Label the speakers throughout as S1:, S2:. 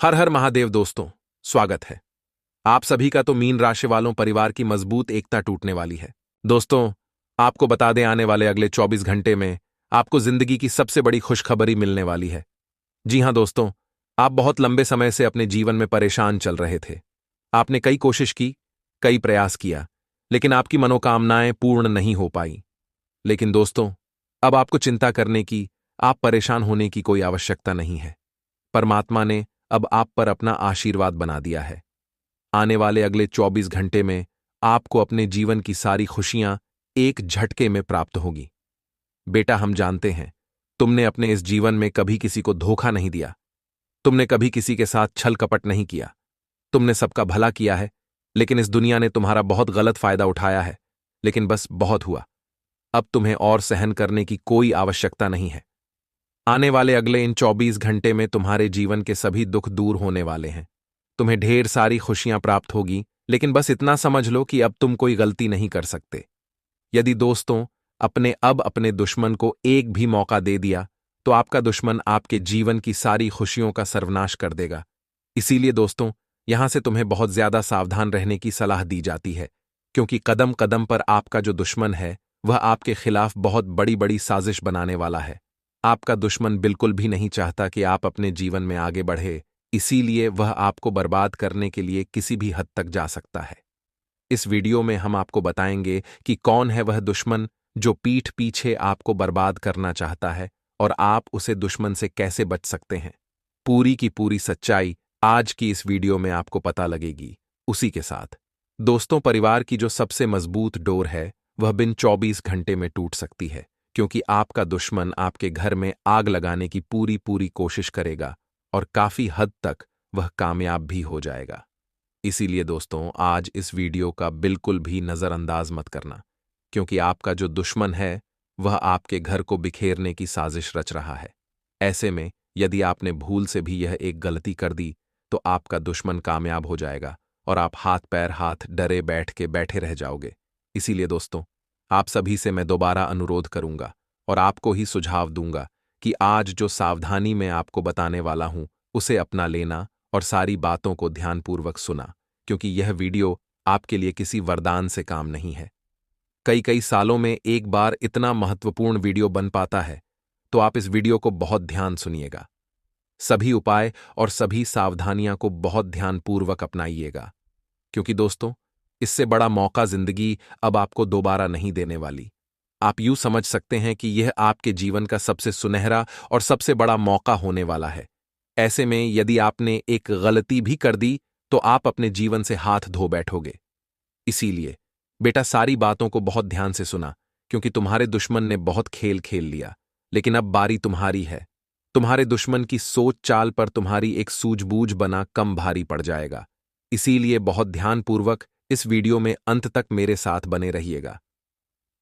S1: हर हर महादेव दोस्तों, स्वागत है। आप सभी का तो मीन राशि वालों परिवार की मजबूत एकता टूटने वाली है। दोस्तों, आपको बता दें, आने वाले अगले 24 घंटे में आपको जिंदगी की सबसे बड़ी खुशखबरी मिलने वाली है। जी हां दोस्तों, आप बहुत लंबे समय से अपने जीवन में परेशान चल रहे थे। आपने कई कोशिश की, कई प्रयास किया, लेकिन आपकी मनोकामनाएं पूर्ण नहीं हो पाई। लेकिन दोस्तों, अब आपको चिंता करने की, आप परेशान होने की कोई आवश्यकता नहीं है। परमात्मा ने अब आप पर अपना आशीर्वाद बना दिया है। आने वाले अगले 24 घंटे में आपको अपने जीवन की सारी खुशियां एक झटके में प्राप्त होगी। बेटा, हम जानते हैं, तुमने अपने इस जीवन में कभी किसी को धोखा नहीं दिया। तुमने कभी किसी के साथ छल कपट नहीं किया। तुमने सबका भला किया है, लेकिन इस दुनिया ने तुम्हारा बहुत गलत फायदा उठाया है। लेकिन बस बहुत हुआ। अब तुम्हें और सहन करने की कोई आवश्यकता नहीं है। आने वाले अगले इन 24 घंटे में तुम्हारे जीवन के सभी दुख दूर होने वाले हैं। तुम्हें ढेर सारी खुशियां प्राप्त होगी, लेकिन बस इतना समझ लो कि अब तुम कोई गलती नहीं कर सकते। यदि दोस्तों अपने दुश्मन को एक भी मौका दे दिया, तो आपका दुश्मन आपके जीवन की सारी खुशियों का सर्वनाश कर देगा। इसीलिए दोस्तों, यहां से तुम्हें बहुत ज्यादा सावधान रहने की सलाह दी जाती है, क्योंकि कदम कदम पर आपका जो दुश्मन है, वह आपके खिलाफ बहुत बड़ी बड़ी साजिश बनाने वाला है। आपका दुश्मन बिल्कुल भी नहीं चाहता कि आप अपने जीवन में आगे बढ़े, इसीलिए वह आपको बर्बाद करने के लिए किसी भी हद तक जा सकता है। इस वीडियो में हम आपको बताएंगे कि कौन है वह दुश्मन जो पीठ पीछे आपको बर्बाद करना चाहता है और आप उसे दुश्मन से कैसे बच सकते हैं। पूरी की पूरी सच्चाई आज की इस वीडियो में आपको पता लगेगी। उसी के साथ दोस्तों, परिवार की जो सबसे मजबूत डोर है, वह बिन 24 घंटे में टूट सकती है, क्योंकि आपका दुश्मन आपके घर में आग लगाने की पूरी पूरी कोशिश करेगा और काफी हद तक वह कामयाब भी हो जाएगा। इसीलिए दोस्तों, आज इस वीडियो का बिल्कुल भी नजरअंदाज मत करना, क्योंकि आपका जो दुश्मन है, वह आपके घर को बिखेरने की साजिश रच रहा है। ऐसे में यदि आपने भूल से भी यह एक गलती कर दी, तो आपका दुश्मन कामयाब हो जाएगा और आप हाथ डरे बैठे रह जाओगे। इसीलिए दोस्तों, आप सभी से मैं दोबारा अनुरोध करूंगा और आपको ही सुझाव दूंगा कि आज जो सावधानी मैं आपको बताने वाला हूं, उसे अपना लेना और सारी बातों को ध्यानपूर्वक सुना, क्योंकि यह वीडियो आपके लिए किसी वरदान से काम नहीं है। कई कई सालों में एक बार इतना महत्वपूर्ण वीडियो बन पाता है, तो आप इस वीडियो को बहुत ध्यान सुनिएगा। सभी उपाय और सभी सावधानियां को बहुत ध्यानपूर्वक अपनाइएगा, क्योंकि दोस्तों, इससे बड़ा मौका जिंदगी अब आपको दोबारा नहीं देने वाली। आप यूं समझ सकते हैं कि यह आपके जीवन का सबसे सुनहरा और सबसे बड़ा मौका होने वाला है। ऐसे में यदि आपने एक गलती भी कर दी, तो आप अपने जीवन से हाथ धो बैठोगे। इसीलिए बेटा, सारी बातों को बहुत ध्यान से सुना, क्योंकि तुम्हारे दुश्मन ने बहुत खेल खेल लिया, लेकिन अब बारी तुम्हारी है। तुम्हारे दुश्मन की सोच चाल पर तुम्हारी एक सूझबूझ बना कम भारी पड़ जाएगा। इसीलिए बहुत ध्यानपूर्वक इस वीडियो में अंत तक मेरे साथ बने रहिएगा।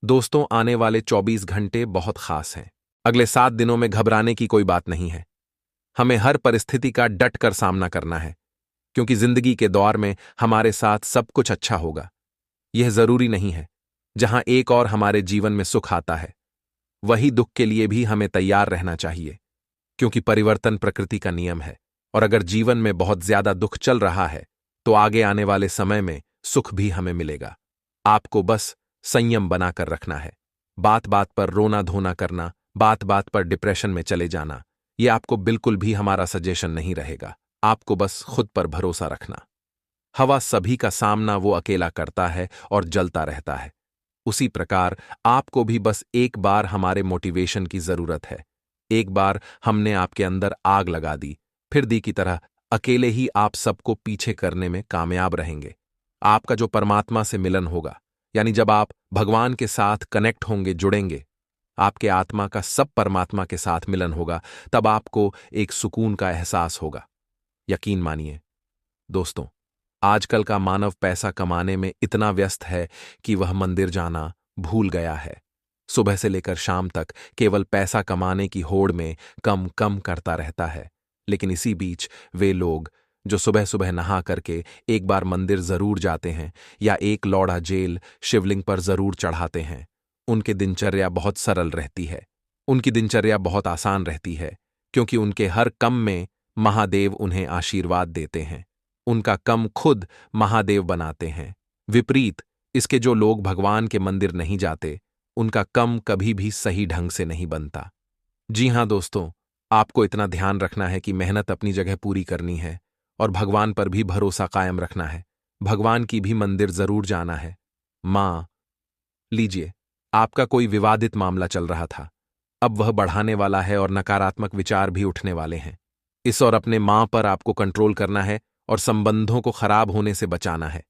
S1: दोस्तों, आने वाले 24 घंटे बहुत खास हैं। अगले 7 दिनों में घबराने की कोई बात नहीं है। हमें हर परिस्थिति का डट कर सामना करना है, क्योंकि जिंदगी के दौर में हमारे साथ सब कुछ अच्छा होगा। यह जरूरी नहीं है। जहां एक और हमारे जीवन में सुख आता है, वही दुख के लिए भी हमें तैयार रहना चाहिए, क्योंकि परिवर्तन प्रकृति का नियम है। और अगर जीवन में बहुत ज्यादा दुख चल रहा है, तो आगे आने वाले समय में सुख भी हमें मिलेगा। आपको बस संयम बनाकर रखना है। बात बात पर रोना धोना करना, बात बात पर डिप्रेशन में चले जाना, यह आपको बिल्कुल भी हमारा सजेशन नहीं रहेगा। आपको बस खुद पर भरोसा रखना। हवा सभी का सामना वो अकेला करता है और जलता रहता है। उसी प्रकार आपको भी बस एक बार हमारे मोटिवेशन की जरूरत है। एक बार हमने आपके अंदर आग लगा दी, फिर दी की तरह अकेले ही आप सबको पीछे करने में कामयाब रहेंगे। आपका जो परमात्मा से मिलन होगा, यानी जब आप भगवान के साथ कनेक्ट होंगे, जुड़ेंगे, आपके आत्मा का सब परमात्मा के साथ मिलन होगा, तब आपको एक सुकून का एहसास होगा। यकीन मानिए दोस्तों, आजकल का मानव पैसा कमाने में इतना व्यस्त है कि वह मंदिर जाना भूल गया है। सुबह से लेकर शाम तक केवल पैसा कमाने की होड़ में कम कम करता रहता है। लेकिन इसी बीच वे लोग जो सुबह सुबह नहा करके एक बार मंदिर जरूर जाते हैं या एक लौड़ा जेल शिवलिंग पर जरूर चढ़ाते हैं, उनकी दिनचर्या बहुत सरल रहती है। उनकी दिनचर्या बहुत आसान रहती है, क्योंकि उनके हर कम में महादेव उन्हें आशीर्वाद देते हैं। उनका कम खुद महादेव बनाते हैं। विपरीत इसके जो लोग भगवान के मंदिर नहीं जाते, उनका कम कभी भी सही ढंग से नहीं बनता। जी हां दोस्तों, आपको इतना ध्यान रखना है कि मेहनत अपनी जगह पूरी करनी है और भगवान पर भी भरोसा कायम रखना है। भगवान की भी मंदिर जरूर जाना है। मां, लीजिए, आपका कोई विवादित मामला चल रहा था, अब वह बढ़ाने वाला है और नकारात्मक विचार भी उठने वाले हैं। इस और अपने मां पर आपको कंट्रोल करना है और संबंधों को खराब होने से बचाना है।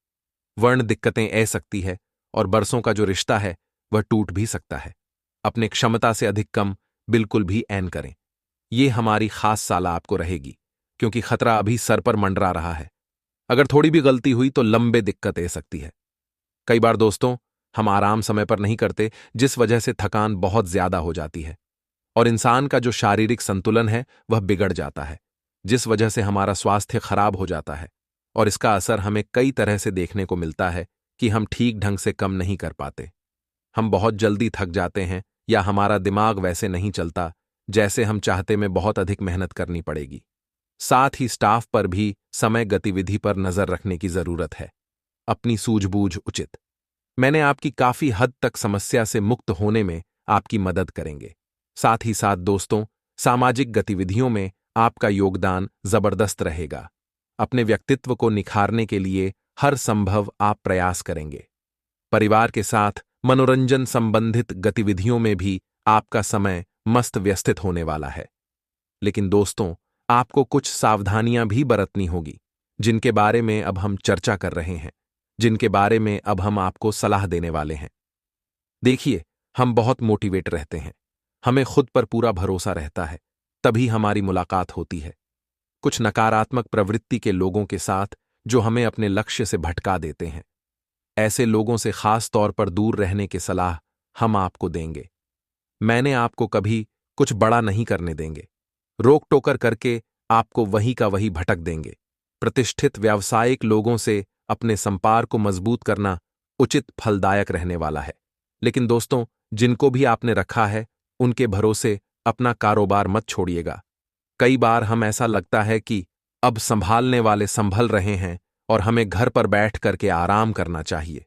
S1: वर्ण दिक्कतें आ सकती है और बरसों का जो रिश्ता है वह टूट भी सकता है। अपने क्षमता से अधिक कम बिल्कुल भी ऐन करें। ये हमारी खास साला आपको रहेगी, क्योंकि खतरा अभी सर पर मंडरा रहा है। अगर थोड़ी भी गलती हुई तो लंबे दिक्कत आ सकती है। कई बार दोस्तों, हम आराम समय पर नहीं करते, जिस वजह से थकान बहुत ज्यादा हो जाती है और इंसान का जो शारीरिक संतुलन है वह बिगड़ जाता है, जिस वजह से हमारा स्वास्थ्य खराब हो जाता है। और इसका असर हमें कई तरह से देखने को मिलता है कि हम ठीक ढंग से कम नहीं कर पाते। हम बहुत जल्दी थक जाते हैं या हमारा दिमाग वैसे नहीं चलता जैसे हम चाहते, में बहुत अधिक मेहनत करनी पड़ेगी। साथ ही स्टाफ पर भी समय गतिविधि पर नजर रखने की जरूरत है। अपनी सूझबूझ उचित। मैंने आपकी काफी हद तक समस्या से मुक्त होने में आपकी मदद करेंगे। साथ ही साथ दोस्तों, सामाजिक गतिविधियों में आपका योगदान जबरदस्त रहेगा। अपने व्यक्तित्व को निखारने के लिए हर संभव आप प्रयास करेंगे। परिवार के साथ मनोरंजन संबंधित गतिविधियों में भी आपका समय मस्त व्यस्तित होने वाला है। लेकिन दोस्तों, आपको कुछ सावधानियां भी बरतनी होगी, जिनके बारे में अब हम चर्चा कर रहे हैं, जिनके बारे में अब हम आपको सलाह देने वाले हैं। देखिए, हम बहुत मोटिवेट रहते हैं, हमें खुद पर पूरा भरोसा रहता है, तभी हमारी मुलाकात होती है। कुछ नकारात्मक प्रवृत्ति के लोगों के साथ जो हमें अपने लक्ष्य से भटका देते हैं, ऐसे लोगों से खास तौर पर दूर रहने की सलाह हम आपको देंगे। मैंने आपको कभी कुछ बड़ा नहीं करने देंगे। रोक टोकर करके आपको वही का वही भटक देंगे। प्रतिष्ठित व्यावसायिक लोगों से अपने संपर्क को मजबूत करना उचित फलदायक रहने वाला है। लेकिन दोस्तों, जिनको भी आपने रखा है, उनके भरोसे अपना कारोबार मत छोड़िएगा। कई बार हम ऐसा लगता है कि अब संभालने वाले संभल रहे हैं और हमें घर पर बैठ करके आराम करना चाहिए।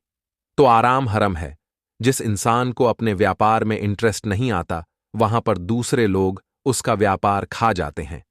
S1: तो आराम हरम है। जिस इंसान को अपने व्यापार में इंटरेस्ट नहीं आता, वहां पर दूसरे लोग उसका व्यापार खा जाते हैं।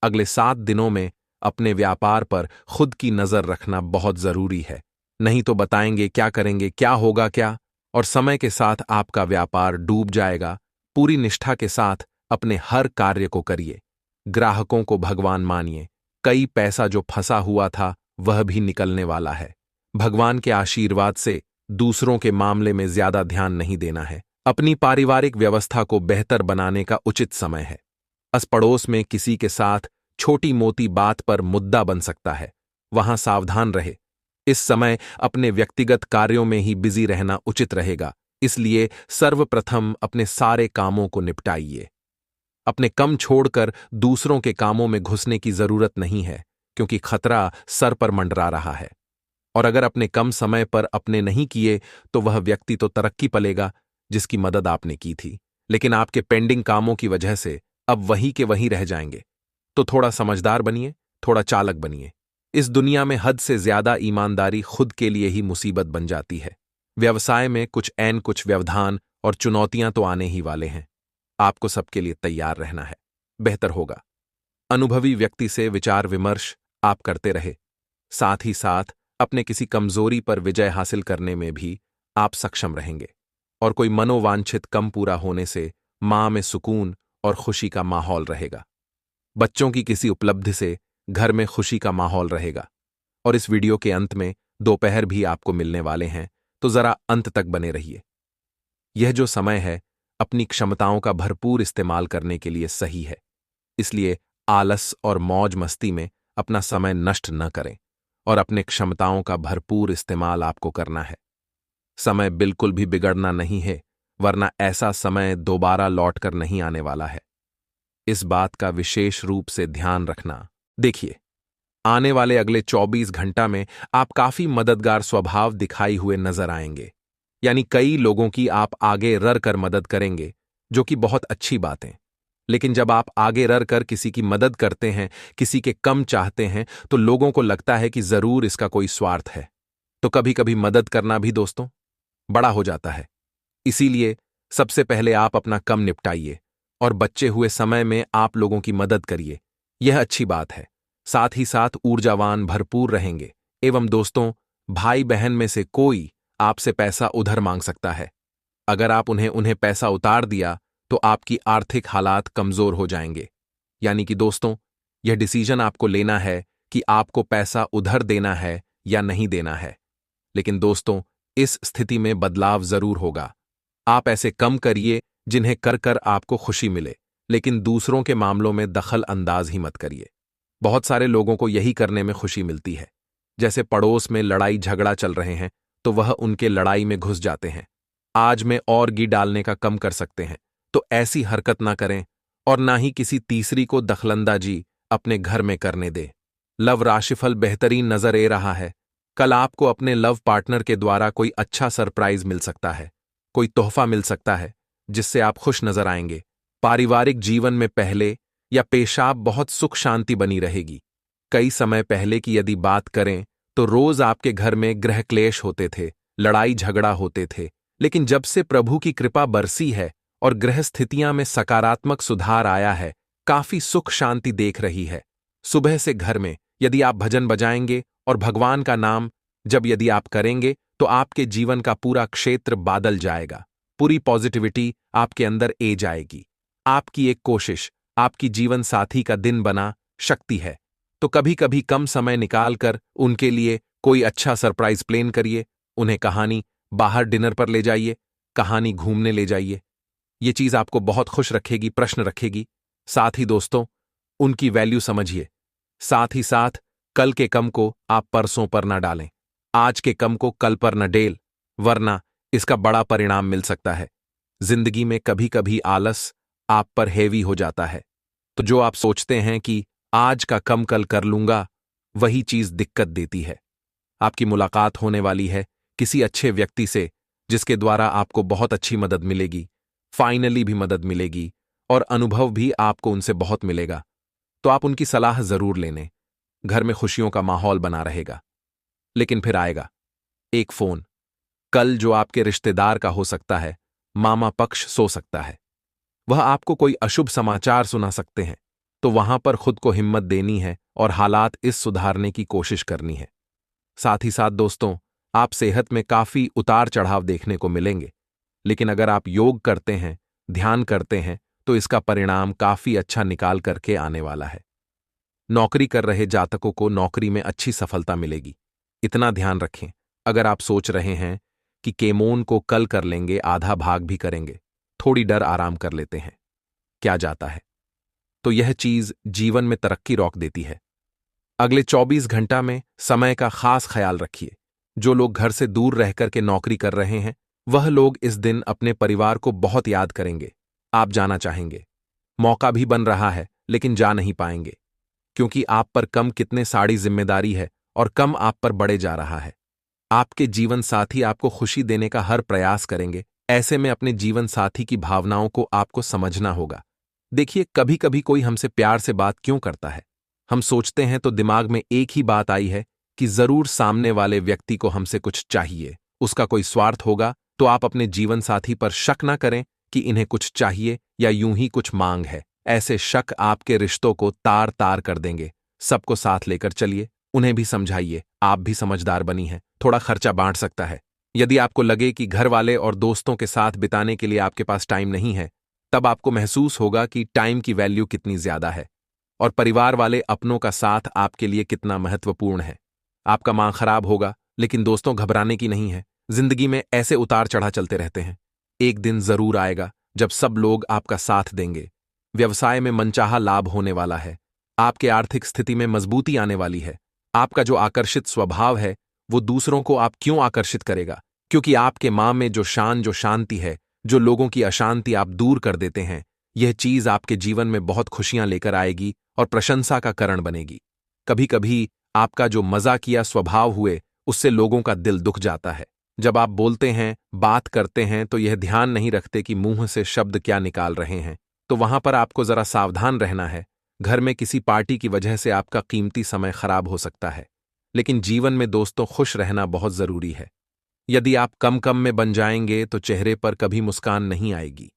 S1: अगले 7 दिनों में अपने व्यापार पर खुद की नजर रखना बहुत जरूरी है, नहीं तो बताएंगे क्या करेंगे, क्या होगा क्या, और समय के साथ आपका व्यापार डूब जाएगा। पूरी निष्ठा के साथ अपने हर कार्य को करिए। ग्राहकों को भगवान मानिए। कई पैसा जो फंसा हुआ था वह भी निकलने वाला है। भगवान के आशीर्वाद से दूसरों के मामले में ज्यादा ध्यान नहीं देना है। अपनी पारिवारिक व्यवस्था को बेहतर बनाने का उचित समय है। अस पड़ोस में किसी के साथ छोटी मोटी बात पर मुद्दा बन सकता है, वहां सावधान रहे। इस समय अपने व्यक्तिगत कार्यों में ही बिजी रहना उचित रहेगा, इसलिए सर्वप्रथम अपने सारे कामों को निपटाइए। अपने कम छोड़कर दूसरों के कामों में घुसने की जरूरत नहीं है, क्योंकि खतरा सर पर मंडरा रहा है। और अगर अपने कम समय पर अपने नहीं किए तो वह व्यक्ति तो तरक्की पलेगा जिसकी मदद आपने की थी, लेकिन आपके पेंडिंग कामों की वजह से अब वही के वहीं रह जाएंगे। तो थोड़ा समझदार बनिए, थोड़ा चालक बनिए। इस दुनिया में हद से ज्यादा ईमानदारी खुद के लिए ही मुसीबत बन जाती है। व्यवसाय में कुछ व्यवधान और चुनौतियां तो आने ही वाले हैं। आपको सबके लिए तैयार रहना है। बेहतर होगा अनुभवी व्यक्ति से विचार विमर्श आप करते रहे। साथ ही साथ अपने किसी कमजोरी पर विजय हासिल करने में भी आप सक्षम रहेंगे और कोई मनोवांछित कम पूरा होने से मां में सुकून और खुशी का माहौल रहेगा। बच्चों की किसी उपलब्धि से घर में खुशी का माहौल रहेगा। और इस वीडियो के अंत में दोपहर भी आपको मिलने वाले हैं, तो जरा अंत तक बने रहिए। यह जो समय है अपनी क्षमताओं का भरपूर इस्तेमाल करने के लिए सही है, इसलिए आलस और मौज मस्ती में अपना समय नष्ट न करें और अपने क्षमताओं का भरपूर इस्तेमाल आपको करना है। समय बिल्कुल भी बिगड़ना नहीं है, वरना ऐसा समय दोबारा लौटकर नहीं आने वाला है। इस बात का विशेष रूप से ध्यान रखना। देखिए, आने वाले अगले 24 घंटा में आप काफी मददगार स्वभाव दिखाई हुए नजर आएंगे, यानी कई लोगों की आप आगे रर कर मदद करेंगे, जो कि बहुत अच्छी बात है। लेकिन जब आप आगे रह कर किसी की मदद करते हैं, किसी के कम चाहते हैं, तो लोगों को लगता है कि जरूर इसका कोई स्वार्थ है। तो कभी कभी मदद करना भी दोस्तों बड़ा हो जाता है। इसीलिए सबसे पहले आप अपना कम निपटाइए और बचे हुए समय में आप लोगों की मदद करिए। यह अच्छी बात है। साथ ही साथ ऊर्जावान भरपूर रहेंगे। एवं दोस्तों, भाई बहन में से कोई आपसे पैसा उधार मांग सकता है। अगर आप उन्हें उन्हें पैसा उतार दिया तो आपकी आर्थिक हालात कमजोर हो जाएंगे। यानी कि दोस्तों, यह डिसीजन आपको लेना है कि आपको पैसा उधार देना है या नहीं देना है। लेकिन दोस्तों, इस स्थिति में बदलाव जरूर होगा। आप ऐसे कम करिए जिन्हें कर कर आपको खुशी मिले, लेकिन दूसरों के मामलों में दखल अंदाज ही मत करिए। बहुत सारे लोगों को यही करने में खुशी मिलती है। जैसे पड़ोस में लड़ाई झगड़ा चल रहे हैं तो वह उनके लड़ाई में घुस जाते हैं। आज में और घी डालने का कम कर सकते हैं, तो ऐसी हरकत ना करें और ना ही किसी तीसरी को दखलंदाजी अपने घर में करने दे। लव राशिफल बेहतरीन नजर आ रहा है। कल आपको अपने लव पार्टनर के द्वारा कोई अच्छा सरप्राइज मिल सकता है, कोई तोहफा मिल सकता है जिससे आप खुश नजर आएंगे। पारिवारिक जीवन में पहले या पेशाब बहुत सुख शांति बनी रहेगी। कई समय पहले की यदि बात करें तो रोज आपके घर में गृह क्लेश होते थे, लड़ाई झगड़ा होते थे। लेकिन जब से प्रभु की कृपा बरसी है और गृह स्थितियां में सकारात्मक सुधार आया है, काफी सुख शांति देख रही है। सुबह से घर में यदि आप भजन बजाएंगे और भगवान का नाम जब यदि आप करेंगे तो आपके जीवन का पूरा क्षेत्र बादल जाएगा। पूरी पॉजिटिविटी आपके अंदर ए जाएगी। आपकी एक कोशिश आपकी जीवन साथी का दिन बना शक्ति है। तो कभी कभी कम समय निकालकर उनके लिए कोई अच्छा सरप्राइज प्लान करिए। उन्हें कहानी बाहर डिनर पर ले जाइए, कहानी घूमने ले जाइए। ये चीज आपको बहुत खुश रखेगी, प्रश्न रखेगी। साथ ही दोस्तों, उनकी वैल्यू समझिए। साथ ही साथ कल के कम को आप परसों पर न डालें, आज के कम को कल पर न डेल, वरना इसका बड़ा परिणाम मिल सकता है। जिंदगी में कभी कभी आलस आप पर हेवी हो जाता है। तो जो आप सोचते हैं कि आज का कम कल कर लूंगा, वही चीज दिक्कत देती है। आपकी मुलाकात होने वाली है किसी अच्छे व्यक्ति से जिसके द्वारा आपको बहुत अच्छी मदद मिलेगी, फाइनली भी मदद मिलेगी और अनुभव भी आपको उनसे बहुत मिलेगा। तो आप उनकी सलाह जरूर लेने। घर में खुशियों का माहौल बना रहेगा। लेकिन फिर आएगा एक फोन, कल जो आपके रिश्तेदार का हो सकता है। मामा पक्ष सो सकता है, वह आपको कोई अशुभ समाचार सुना सकते हैं। तो वहां पर खुद को हिम्मत देनी है और हालात इस सुधारने की कोशिश करनी है। साथ ही साथ दोस्तों, आप सेहत में काफी उतार चढ़ाव देखने को मिलेंगे। लेकिन अगर आप योग करते हैं, ध्यान करते हैं, तो इसका परिणाम काफी अच्छा निकाल करके आने वाला है। नौकरी कर रहे जातकों को नौकरी में अच्छी सफलता मिलेगी। इतना ध्यान रखें, अगर आप सोच रहे हैं कि केमोन को कल कर लेंगे, आधा भाग भी करेंगे, थोड़ी डर आराम कर लेते हैं, क्या जाता है। तो यह चीज जीवन में तरक्की रोक देती है। अगले 24 घंटा में समय का खास ख्याल रखिए। जो लोग घर से दूर रहकर के नौकरी कर रहे हैं, वह लोग इस दिन अपने परिवार को बहुत याद करेंगे। आप जाना चाहेंगे, मौका भी बन रहा है, लेकिन जा नहीं पाएंगे क्योंकि आप पर कम कितने सारी जिम्मेदारी है और कम आप पर बढ़े जा रहा है। आपके जीवन साथी आपको खुशी देने का हर प्रयास करेंगे। ऐसे में अपने जीवन साथी की भावनाओं को आपको समझना होगा। देखिए, कभी कभी कोई हमसे प्यार से बात क्यों करता है, हम सोचते हैं तो दिमाग में एक ही बात आई है कि जरूर सामने वाले व्यक्ति को हमसे कुछ चाहिए, उसका कोई स्वार्थ होगा। तो आप अपने जीवन साथी पर शक ना करें कि इन्हें कुछ चाहिए या यूं ही कुछ मांग है। ऐसे शक आपके रिश्तों को तार तार कर देंगे। सबको साथ लेकर चलिए, उन्हें भी समझाइए। आप भी समझदार बनी हैं, थोड़ा खर्चा बांट सकता है। यदि आपको लगे कि घर वाले और दोस्तों के साथ बिताने के लिए आपके पास टाइम नहीं है, तब आपको महसूस होगा कि टाइम की वैल्यू कितनी ज्यादा है और परिवार वाले अपनों का साथ आपके लिए कितना महत्वपूर्ण है। आपका मां खराब होगा, लेकिन दोस्तों घबराने की नहीं है। जिंदगी में ऐसे उतार चढ़ा चलते रहते हैं। एक दिन जरूर आएगा जब सब लोग आपका साथ देंगे। व्यवसाय में मनचाहा लाभ होने वाला है। आपके आर्थिक स्थिति में मजबूती आने वाली है। आपका जो आकर्षित स्वभाव है, वो दूसरों को आप क्यों आकर्षित करेगा, क्योंकि आपके मां में जो शांति है, जो लोगों की अशांति आप दूर कर देते हैं, यह चीज आपके जीवन में बहुत खुशियां लेकर आएगी और प्रशंसा का कारण बनेगी। कभी कभी आपका जो मजाकिया स्वभाव हुए, उससे लोगों का दिल दुख जाता है। जब आप बोलते हैं, बात करते हैं, तो यह ध्यान नहीं रखते कि मुंह से शब्द क्या निकाल रहे हैं। तो वहां पर आपको जरा सावधान रहना है। घर में किसी पार्टी की वजह से आपका कीमती समय खराब हो सकता है। लेकिन जीवन में दोस्तों खुश रहना बहुत जरूरी है। यदि आप कम कम में बन जाएंगे तो चेहरे पर कभी मुस्कान नहीं आएगी।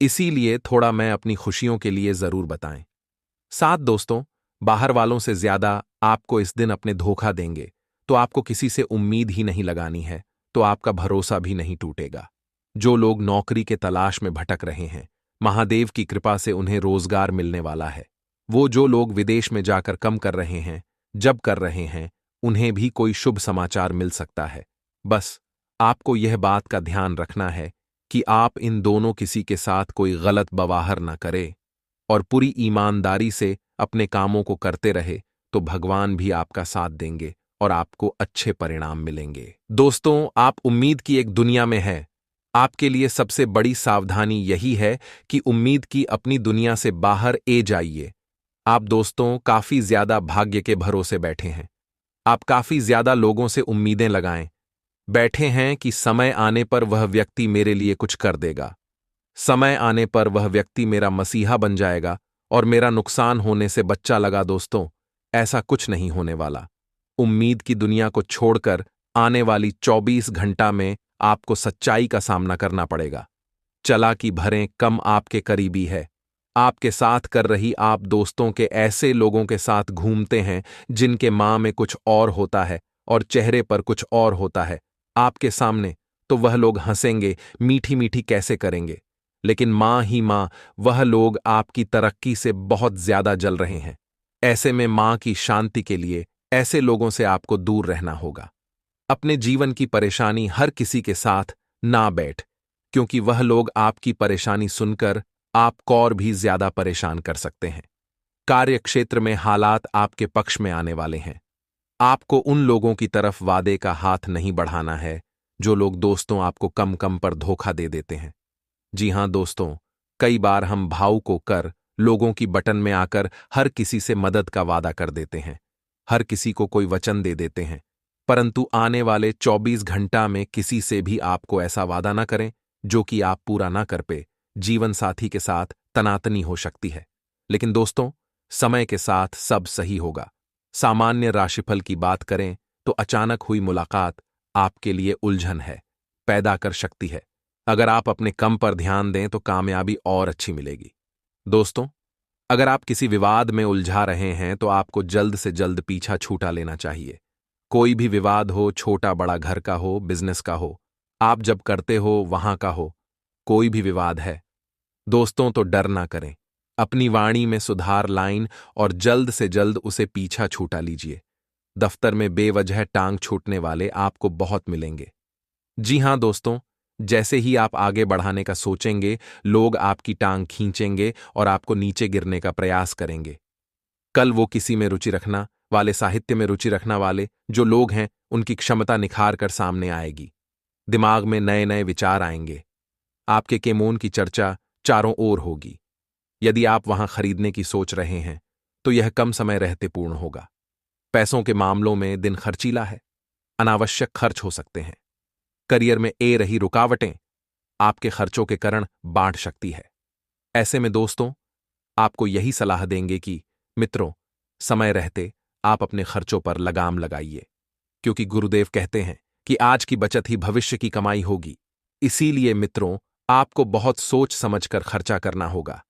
S1: इसीलिए थोड़ा मैं अपनी खुशियों के लिए जरूर बताएं। साथ दोस्तों, बाहर वालों से ज्यादा आपको इस दिन अपने धोखा देंगे, तो आपको किसी से उम्मीद ही नहीं लगानी है, तो आपका भरोसा भी नहीं टूटेगा। जो लोग नौकरी के तलाश में भटक रहे हैं, महादेव की कृपा से उन्हें रोजगार मिलने वाला है। वो जो लोग विदेश में जाकर कम कर रहे हैं, जब कर रहे हैं, उन्हें भी कोई शुभ समाचार मिल सकता है। बस आपको यह बात का ध्यान रखना है कि आप इन दोनों किसी के साथ कोई गलत बवाहर न करें और पूरी ईमानदारी से अपने कामों को करते रहे, तो भगवान भी आपका साथ देंगे और आपको अच्छे परिणाम मिलेंगे। दोस्तों, आप उम्मीद की एक दुनिया में हैं। आपके लिए सबसे बड़ी सावधानी यही है कि उम्मीद की अपनी दुनिया से बाहर जाइए। आप दोस्तों काफी ज्यादा भाग्य के भरोसे बैठे हैं। आप काफी ज्यादा लोगों से उम्मीदें लगाएं बैठे हैं कि समय आने पर वह व्यक्ति मेरे लिए कुछ कर देगा, समय आने पर वह व्यक्ति मेरा मसीहा बन जाएगा और मेरा नुकसान होने से बच्चा लगा। दोस्तों, ऐसा कुछ नहीं होने वाला। उम्मीद की दुनिया को छोड़कर आने वाली 24 घंटा में आपको सच्चाई का सामना करना पड़ेगा। चालाकी भरें कम आपके करीबी है। आपके साथ कर रही आप दोस्तों के ऐसे लोगों के साथ घूमते हैं जिनके मां में कुछ और होता है और चेहरे पर कुछ और होता है। आपके सामने तो वह लोग हंसेंगे, मीठी मीठी कैसे करेंगे, लेकिन मां ही मां वह लोग आपकी तरक्की से बहुत ज्यादा जल रहे हैं। ऐसे में मां की शांति के लिए ऐसे लोगों से आपको दूर रहना होगा। अपने जीवन की परेशानी हर किसी के साथ ना बैठ, क्योंकि वह लोग आपकी परेशानी सुनकर आपको और भी ज्यादा परेशान कर सकते हैं। कार्य क्षेत्र में हालात आपके पक्ष में आने वाले हैं। आपको उन लोगों की तरफ वादे का हाथ नहीं बढ़ाना है जो लोग दोस्तों आपको कम कम पर धोखा दे देते हैं। जी हां दोस्तों, कई बार हम भावुक होकर लोगों की बटन में आकर हर किसी से मदद का वादा कर देते हैं, हर किसी को कोई वचन दे देते हैं, परंतु आने वाले 24 घंटा में किसी से भी आपको ऐसा वादा ना करें जो कि आप पूरा ना कर पे। जीवन साथी के साथ तनातनी हो सकती है, लेकिन दोस्तों समय के साथ सब सही होगा। सामान्य राशिफल की बात करें तो अचानक हुई मुलाकात आपके लिए उलझन है पैदा कर सकती है। अगर आप अपने कम पर ध्यान दें तो कामयाबी और अच्छी मिलेगी। दोस्तों, अगर आप किसी विवाद में उलझा रहे हैं तो आपको जल्द से जल्द पीछा छूटा लेना चाहिए। कोई भी विवाद हो, छोटा बड़ा, घर का हो, बिजनेस का हो, आप जब करते हो वहां का हो, कोई भी विवाद है दोस्तों तो डर ना करें। अपनी वाणी में सुधार लाइन और जल्द से जल्द उसे पीछा छूटा लीजिए। दफ्तर में बेवजह टांग छूटने वाले आपको बहुत मिलेंगे। जी हां दोस्तों, जैसे ही आप आगे बढ़ाने का सोचेंगे, लोग आपकी टांग खींचेंगे और आपको नीचे गिरने का प्रयास करेंगे। कल वो किसी में रुचि रखना वाले, साहित्य में रुचि रखना वाले जो लोग हैं, उनकी क्षमता निखार कर सामने आएगी। दिमाग में नए नए विचार आएंगे। आपके केमोन की चर्चा चारों ओर होगी। यदि आप वहां खरीदने की सोच रहे हैं तो यह कम समय रहते पूर्ण होगा। पैसों के मामलों में दिन खर्चीला है, अनावश्यक खर्च हो सकते हैं। करियर में रही रुकावटें आपके खर्चों के कारण बांट सकती है। ऐसे में दोस्तों आपको यही सलाह देंगे कि मित्रों, समय रहते आप अपने खर्चों पर लगाम लगाइए, क्योंकि गुरुदेव कहते हैं कि आज की बचत ही भविष्य की कमाई होगी। इसीलिए मित्रों, आपको बहुत सोच समझकर खर्चा करना होगा।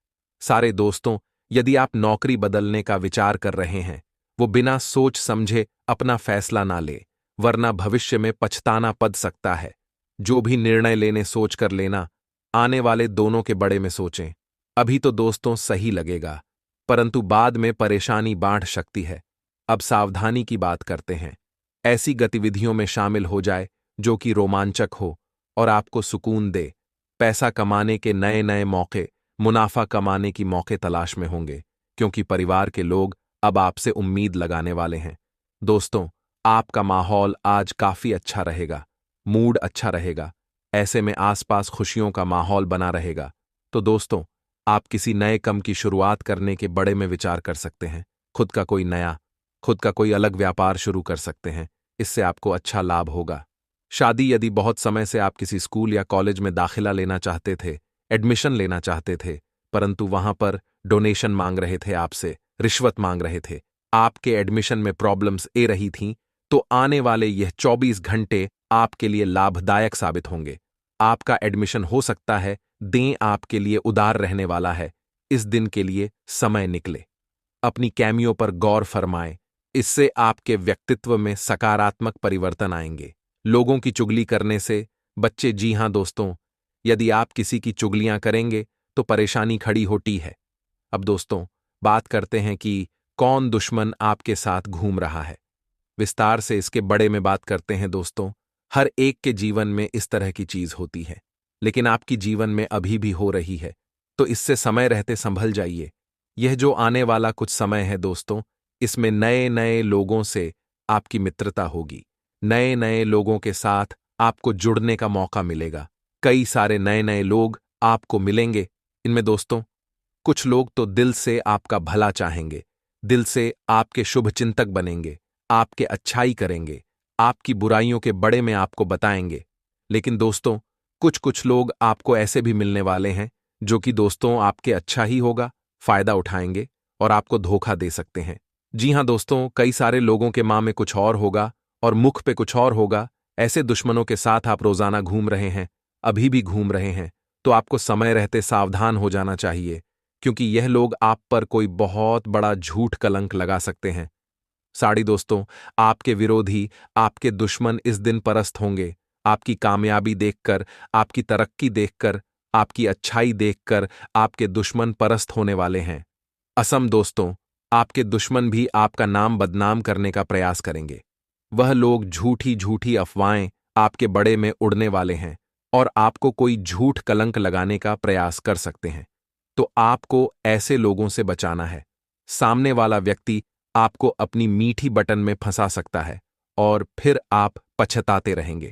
S1: सारे दोस्तों, यदि आप नौकरी बदलने का विचार कर रहे हैं, वो बिना सोच समझे अपना फैसला ना ले, वरना भविष्य में पछताना पड़ सकता है। जो भी निर्णय लेने सोच कर लेना, आने वाले दोनों के बड़े में सोचें। अभी तो दोस्तों सही लगेगा, परंतु बाद में परेशानी बांट सकती है। अब सावधानी की बात करते हैं। ऐसी गतिविधियों में शामिल हो जाए जो कि रोमांचक हो और आपको सुकून दे। पैसा कमाने के नए नए मौके, मुनाफा कमाने की मौके तलाश में होंगे, क्योंकि परिवार के लोग अब आपसे उम्मीद लगाने वाले हैं। दोस्तों, आपका माहौल आज काफी अच्छा रहेगा, मूड अच्छा रहेगा। ऐसे में आसपास खुशियों का माहौल बना रहेगा। तो दोस्तों, आप किसी नए काम की शुरुआत करने के बड़े में विचार कर सकते हैं। खुद का कोई अलग व्यापार शुरू कर सकते हैं। इससे आपको अच्छा लाभ होगा। शादी, यदि बहुत समय से आप किसी स्कूल या कॉलेज में दाखिला लेना चाहते थे, एडमिशन लेना चाहते थे, परंतु वहां पर डोनेशन मांग रहे थे आपसे, रिश्वत मांग रहे थे, आपके एडमिशन में प्रॉब्लम्स ए रही थीं, तो आने वाले यह 24 घंटे आपके लिए लाभदायक साबित होंगे। आपका एडमिशन हो सकता है दें आपके लिए उदार रहने वाला है। इस दिन के लिए समय निकले, अपनी कैमियों पर गौर फरमाएं, इससे आपके व्यक्तित्व में सकारात्मक परिवर्तन आएंगे। लोगों की चुगली करने से बच्चे, जी हां दोस्तों, यदि आप किसी की चुगलियां करेंगे तो परेशानी खड़ी होती है। अब दोस्तों बात करते हैं कि कौन दुश्मन आपके साथ घूम रहा है। विस्तार से इसके बड़े में बात करते हैं दोस्तों। हर एक के जीवन में इस तरह की चीज होती है, लेकिन आपकी जीवन में अभी भी हो रही है, तो इससे समय रहते संभल जाइए। यह जो आने वाला कुछ समय है दोस्तों, इसमें नए नए लोगों से आपकी मित्रता होगी, नए नए लोगों के साथ आपको जुड़ने का मौका मिलेगा। कई सारे नए नए लोग आपको मिलेंगे। इनमें दोस्तों कुछ लोग तो दिल से आपका भला चाहेंगे, दिल से आपके शुभचिंतक बनेंगे, आपके अच्छाई करेंगे, आपकी बुराइयों के बड़े में आपको बताएंगे। लेकिन दोस्तों कुछ कुछ लोग आपको ऐसे भी मिलने वाले हैं जो कि दोस्तों आपके अच्छा ही होगा, फायदा उठाएंगे और आपको धोखा दे सकते हैं। जी हां दोस्तों, कई सारे लोगों के मां में कुछ और होगा और मुख पे कुछ और होगा। ऐसे दुश्मनों के साथ आप रोजाना घूम रहे हैं, अभी भी घूम रहे हैं, तो आपको समय रहते सावधान हो जाना चाहिए, क्योंकि यह लोग आप पर कोई बहुत बड़ा झूठ कलंक लगा सकते हैं। साड़ी दोस्तों, आपके विरोधी, आपके दुश्मन इस दिन परस्त होंगे। आपकी कामयाबी देखकर, आपकी तरक्की देखकर, आपकी अच्छाई देखकर आपके दुश्मन परस्त होने वाले हैं। असम दोस्तों, आपके दुश्मन भी आपका नाम बदनाम करने का प्रयास करेंगे। वह लोग झूठी झूठी अफवाहें आपके बड़े में उड़ने वाले हैं और आपको कोई झूठ कलंक लगाने का प्रयास कर सकते हैं। तो आपको ऐसे लोगों से बचाना है। सामने वाला व्यक्ति आपको अपनी मीठी बटन में फंसा सकता है और फिर आप पछताते रहेंगे।